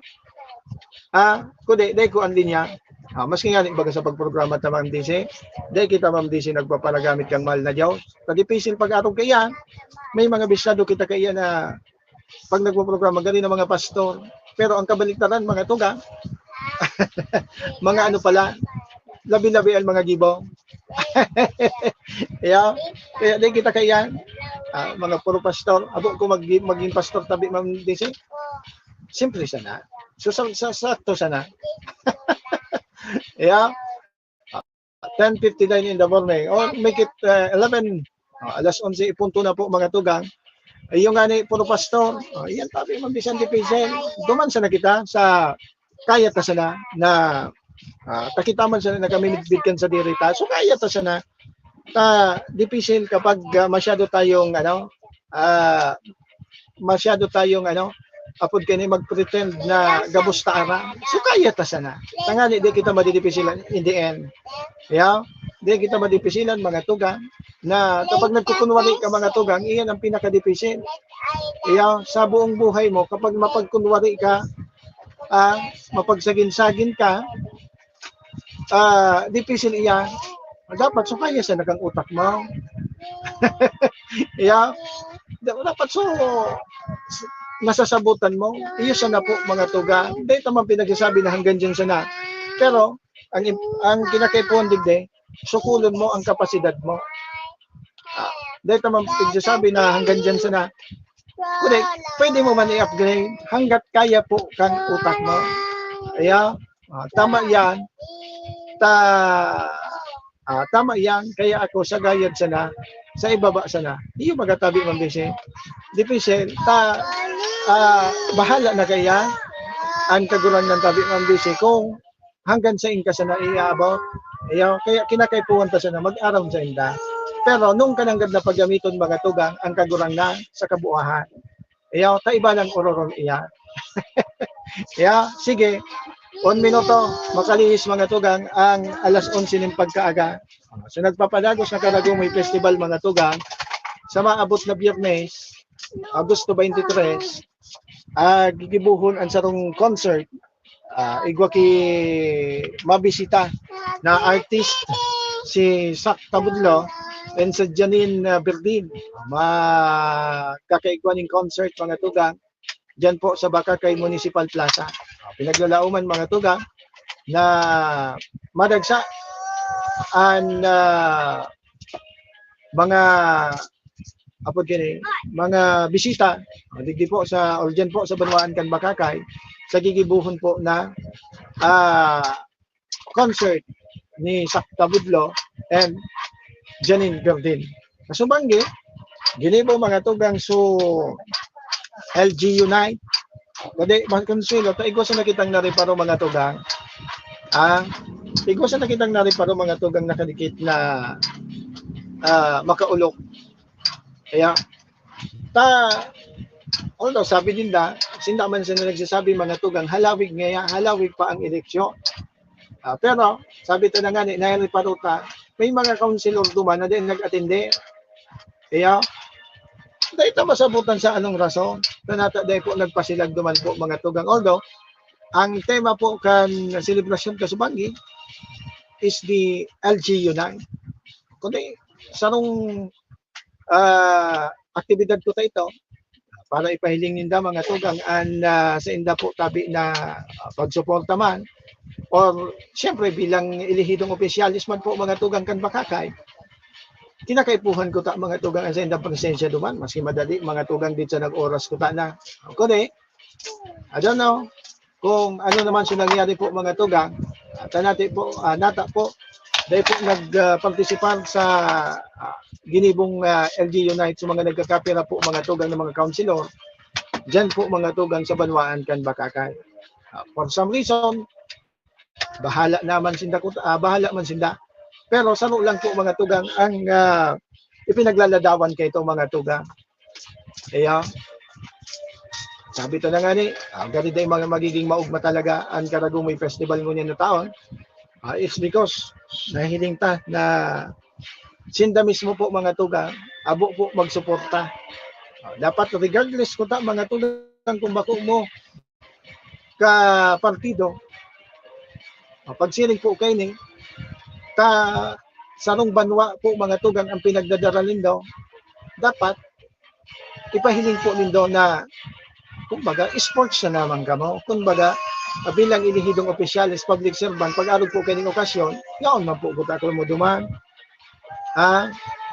Kundi, dahil ko ang linya. Maski nga baga sa pagprograma ta Ma'am Dice, dahil kita Ma'am Dice nagpapalagamit kang mahal na Diyos. Pag-ipisil pag-atong kaya, may mga bisyado kita kaya na pag nagpo-programa gani ng mga pastor, pero ang kabaliktaran mga tuga mga pala labi-labi ang mga gibong. kaya di kita kaya mga puro pastor abo ko maging pastor tabi Ma'am Dice, simple sana so sakto sana. 10:59 in the morning or make it 11 alas 11 punto na po mga tugang. Yung nga ni puro pastor, yan tabi Ma'am Dice Antipisel, duman sana kita sa kaya ta sana na takitaman sana na kami nagbigkan sa dirita. So kaya ta sana dipisil kapag masyado tayong apod kini mag-pretend na gabos ta ara. So kaya ta sana. Tangani di kita madidipisilan in the end. Yeah? Di kita madipisilan mga tugang na kapag nagkukunwari ka mga tugang, iyan ang pinakadipisil. Yeah? Sa buong buhay mo, kapag mapagkunwari ka, mapagsagin-sagin ka, dipisil iyan. Dapat so kaya sana kang utak mo. Yeah? Dapat so nasasabutan mo, iyo sana po mga tuga. Hindi naman pinagsasabi na hanggang dyan sana. Pero, ang kinakaipuan digde, sukulon mo ang kapasidad mo. Hindi naman pinagsasabi na hanggang dyan sana. Kundi, pwede mo man i-upgrade hanggat kaya po kang utak mo. Kaya, tama yan. Tama yan. Kaya ako sa gayad sana, sa ibaba sana. Iyo magatabi man bisi. Dipisil, bahala na kaya ang kagulan ng tabi ng bisi kung hanggang sa inka sana iaabot. Kaya kinakaipuan ta sana mag-araw sa inda. Pero nung kananggad na paggamiton mga tugang ang kagurang na sa kabuuhan. Ta iba lang ororon iya. Sige. 1 minuto makalihis mga tugang ang alas 11 ng pagkaaga. So nagpapadagos na Karagumoy Festival mga tugang sa maabot na Biyernes, Agosto 23, gigibuhon ang sarong concert. Igwa ki mabisita na artist si Sak Tabudlo and sa Janine Berdin. Magkakaigwa ng concert mga tugang dyan po sa Bakakay Municipal Plaza. Pinaglalauman mga tugang na madagsa ang mga bisita digdi po sa or dyan po sa Banwaan kan Bakakay sa gigibuhon po na concert ni Sakta Budlo and Janine Gardin. Kasubanggi, ginibo mga tugang so LG Unite. Kundi, Consuelo, taigwa sa nakitang nariparo mga tugang. Taigwa sa nakitang nariparo mga tugang nakadikit na makaulok. Kaya, although sabi din na, sindaman sila nagsasabi mga tugang, halawig pa ang eleksyon. Pero, sabi ito na nga, nariparo ta, may mga councilor duman na din nag-atende. Kaya, dahil ito masabutan sa anong rason, dahil po nagpasilag duman po mga tugang. Although, ang tema po kan selebrasyon Kasubanggi is the LG Unite. Kundi, sarong aktibidad ko ito para ipahiling ninda mga tugang sa inda po tabi na pagsuporta man or siyempre bilang ilihidong opisyalis man po mga tugang kan Bakakay. Kinakaipuhan ko ta mga tugang sa indang presensya duman, maski madali mga tugang dito sa nag-oras ko ta na. Kundi, I don't know kung ano naman siya nangyari po mga tugang. Tanati po, nata po, dahil po nag-participar sa ginibong LG Unite sa mga nagkakapira po mga tugang ng mga councilor. Diyan po mga tugang sa Banwaan kan Bakakay. For some reason, bahala man sinda. Pero sano lang po mga tugang ang ipinaglaladawan kay itong mga tugang. Kaya, sabi ito na nga ni, ganito yung mga magiging maugma talaga ang Karagumoy Festival ngunyan na taon. It's because nahiling ta na sinda mismo po mga tugang, abo po magsuporta. Dapat regardless kung ta mga tugang kung bako mo ka partido, pagsiring po kayo ni, sarong banwa po mga tugang ang pinagdadaralin daw, dapat ipahiling po nindo na kumbaga sports na naman kamo, kumbaga bilang ilihidong opisyalis, public servant, pag-arog po kayo ng okasyon, yaon man po kuta ko mo duman.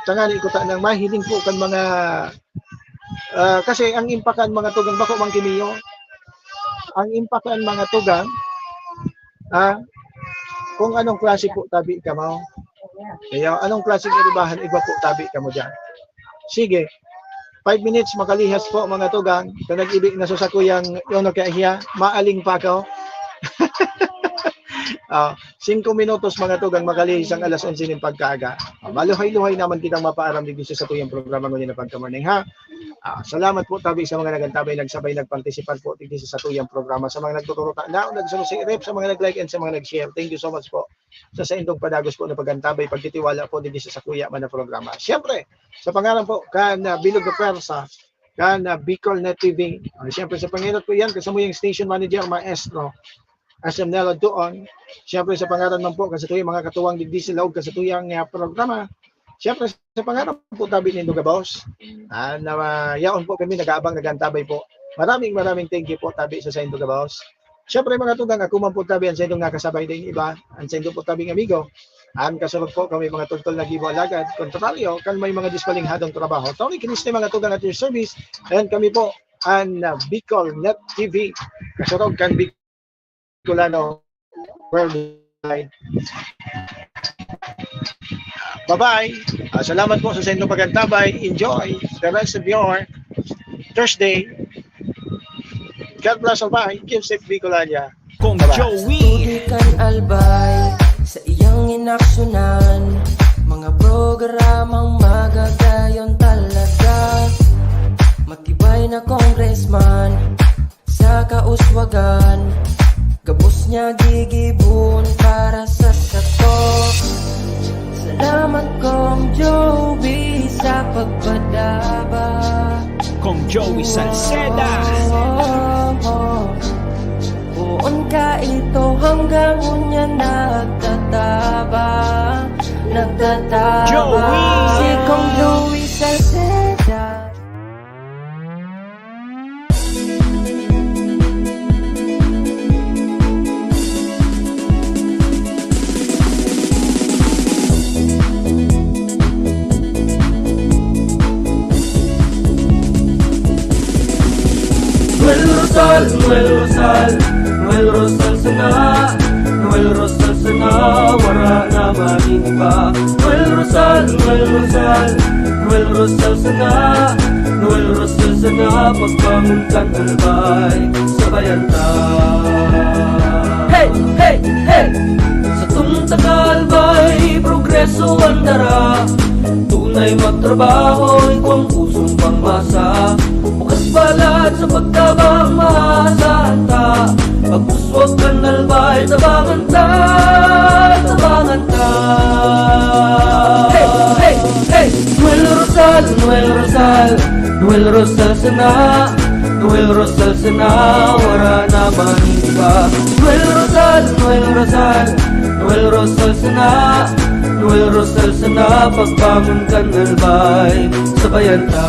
Tangani ko ta nang mahiling po kan mga kasi ang impakan mga tugang bako mang kimiyo, ang impakan mga tugang kung anong klase po tabi ka mo. Kaya anong klaseng iribahan, iba po tabi ka mo dyan. Sige, 5 minutes makalihas po mga tugang. Kung nag-ibig na susakuyang yung nagkahiya, maaling pa ako. 5 minutos mga tugang makalihis ang alas 11 ng pagkaaga. Maluhay-luhay naman kitang mapaaram dito sa tuyang programa ngayon na pagkamarning ha. Salamat po tabi sa mga nagantabay, nagsabay, nagpartisipan po dito sa tuyang programa, sa mga nagtuturo na, nagsunod sa rep, sa mga nag-like and sa mga nag-share. Thank you so much po sa indong padagos po na pagantabay, pagtitiwala po dito sa kuya man na programa. Siyempre, sa pangalan po, kan Bilog na Persa, kan Bicol Net TV, siyempre sa pangalan po yan, kasama yung station manager, maestro, SM Nelo doon. Siyempre sa pangalan man po, kasatuyang mga katuwang digdi sila, kasatuyang programa. Siyempre sa pangarap po tabi ninyo boss, na yaon po kami nag-aabang, nagantabay po. Maraming thank you po tabi sa Indo boss. Siyempre mga tugang, ako man po tabi ang sa Indo nakasabay din iba, ang sa Indo po tabi ng amigo. Ang kasunod po kami mga tuntol na gibo alagad, kontraryo, kan may mga dispalinghadong trabaho. Tony Kiniste mga tugang at your service, and kami po ang Bicol Net TV. Kasunod kan Bicolano Worldwide. Bye-bye. Salamat po sa inyong pagkantabay. Enjoy the rest of your Thursday. God bless all. Bye. Keep safe, Bicolania. Kung Joey. Tugikan albay sa iyang inaksyonan, mga programang magagayon talaga. Matibay na congressman sa kauswagan, gabos niya gigibon para sa sato. Salamat kong Joey sa pagpadaba. Kung Joey Salceda. Buon ka ito hanggang unya nagtataba. Joey! Si kong Joey Salceda. Noel Rosal sana, Noel Rosal sana, wala na maniba. Noel Rosal sana, Noel Rosal sana, pagbangon kang albay sa bayanta. Hey, hey, hey! Sa tunta albay, progreso ang dara. Tunay magtrabaho, ikaw ang pusong pangmasa. Bukas palad sa pagtabang maasahan ta. Pagpuswag ka nalbay, tabangan ta, tabangan ta. Hey, hey, hey! Noel Rosal, Noel Rosal, Noel Rosal sana, Noel Rosal sana, wala na maniba. Noel Rosal, Noel Rosal, Noel Rosal sana, Noel Rosal sana, pagbangon ka nalbay sa bayanta.